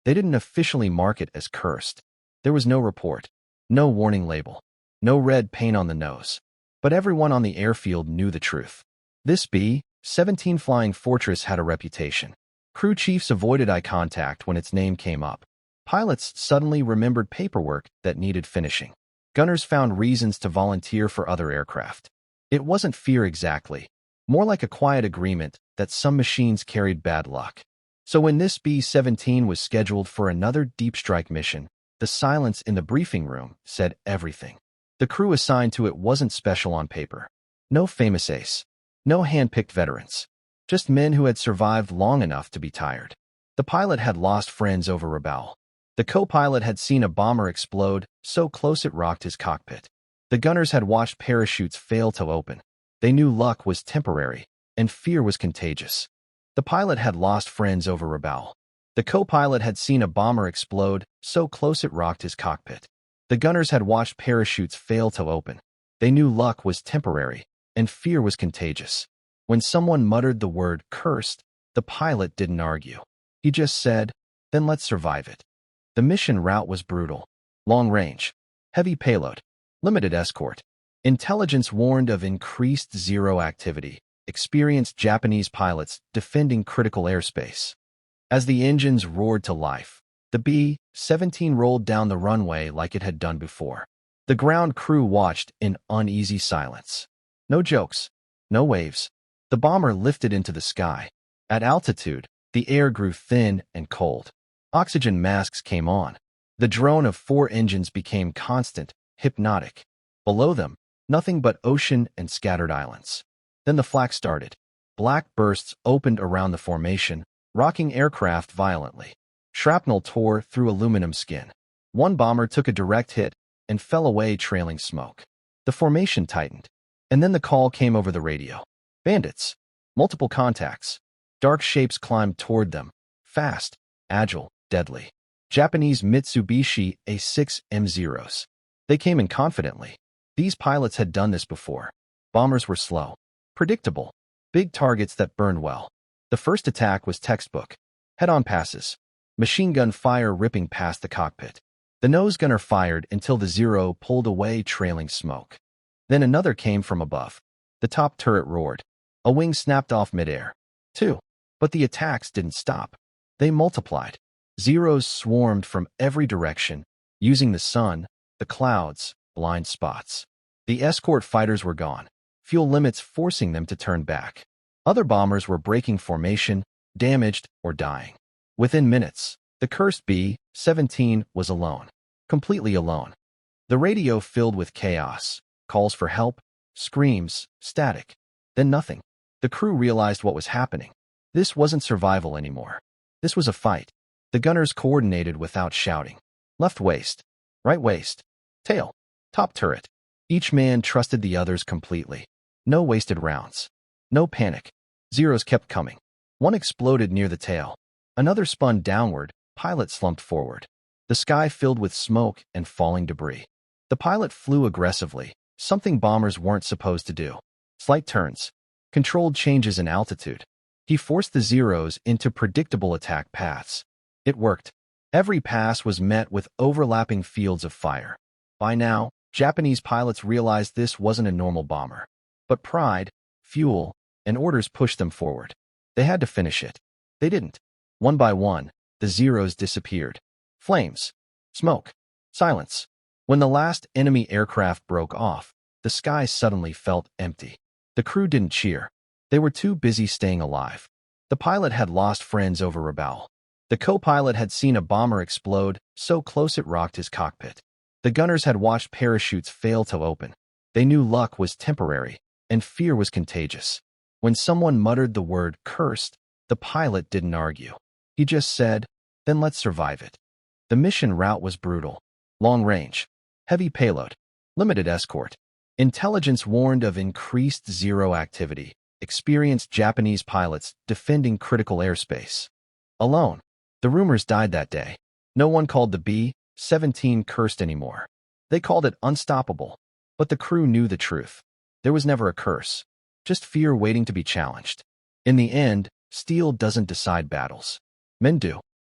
They didn't officially mark it as cursed. There was no report, no warning label, no red paint on the nose. But everyone on the airfield knew the truth. This B-17 flying fortress had a reputation. Crew chiefs avoided eye contact when its name came up. Pilots suddenly remembered paperwork that needed finishing. Gunners found reasons to volunteer for other aircraft. It wasn't fear exactly, more like a quiet agreement that some machines carried bad luck. So when this B-17 was scheduled for another deep strike mission, the silence in the briefing room said everything. The crew assigned to it wasn't special on paper. No famous ace. No hand-picked veterans. Just men who had survived long enough to be tired. The pilot had lost friends over Rabaul. The co-pilot had seen a bomber explode so close it rocked his cockpit. The gunners had watched parachutes fail to open. They knew luck was temporary, and fear was contagious. The pilot had lost friends over Rabaul. The co-pilot had seen a bomber explode so close it rocked his cockpit. The gunners had watched parachutes fail to open. They knew luck was temporary, and fear was contagious. When someone muttered the word cursed, the pilot didn't argue. He just said, then let's survive it. The mission route was brutal. Long range, heavy payload, limited escort. Intelligence warned of increased zero activity, experienced Japanese pilots defending critical airspace. As the engines roared to life, the B-17 rolled down the runway like it had done before. The ground crew watched in uneasy silence. No jokes, no waves. The bomber lifted into the sky. At altitude, the air grew thin and cold. Oxygen masks came on. The drone of 4 engines became constant, hypnotic. Below them, nothing but ocean and scattered islands. Then the flak started. Black bursts opened around the formation, rocking aircraft violently. Shrapnel tore through aluminum skin. One bomber took a direct hit and fell away trailing smoke. The formation tightened. And then the call came over the radio. Bandits. Multiple contacts. Dark shapes climbed toward them. Fast, agile, deadly. Japanese Mitsubishi A6 M0s. They came in confidently. These pilots had done this before. Bombers were slow. Predictable. Big targets that burned well. The first attack was textbook. Head-on passes. Machine gun fire ripping past the cockpit. The nose gunner fired until the Zero pulled away trailing smoke. Then another came from above. The top turret roared. A wing snapped off midair. 2. But the attacks didn't stop. They multiplied. Zeros swarmed from every direction, using the sun, the clouds, blind spots. The escort fighters were gone, fuel limits forcing them to turn back. Other bombers were breaking formation, damaged, or dying. Within minutes, the cursed B-17 was alone. Completely alone. The radio filled with chaos, calls for help, screams, static. Then nothing. The crew realized what was happening. This wasn't survival anymore. This was a fight. The gunners coordinated without shouting. Left waist, right waist, tail, top turret. Each man trusted the others completely. No wasted rounds. No panic. Zeros kept coming. One exploded near the tail. Another spun downward, pilot slumped forward. The sky filled with smoke and falling debris. The pilot flew aggressively, something bombers weren't supposed to do. Slight turns. Controlled changes in altitude. He forced the Zeros into predictable attack paths. It worked. Every pass was met with overlapping fields of fire. By now, Japanese pilots realized this wasn't a normal bomber. But pride, fuel, and orders pushed them forward. They had to finish it. They didn't. One by one, the Zeros disappeared. Flames, smoke, silence. When the last enemy aircraft broke off, the sky suddenly felt empty. The crew didn't cheer. They were too busy staying alive. The pilot had lost friends over Rabaul. The co-pilot had seen a bomber explode so close it rocked his cockpit. The gunners had watched parachutes fail to open. They knew luck was temporary, and fear was contagious. When someone muttered the word cursed, the pilot didn't argue. He just said, then let's survive it. The mission route was brutal. Long range, heavy payload, limited escort. Intelligence warned of increased zero activity, experienced Japanese pilots defending critical airspace. Alone. The rumors died that day. No one called the B-17 cursed anymore. They called it unstoppable. But the crew knew the truth. There was never a curse. Just fear waiting to be challenged. In the end, steel doesn't decide battles. Men do.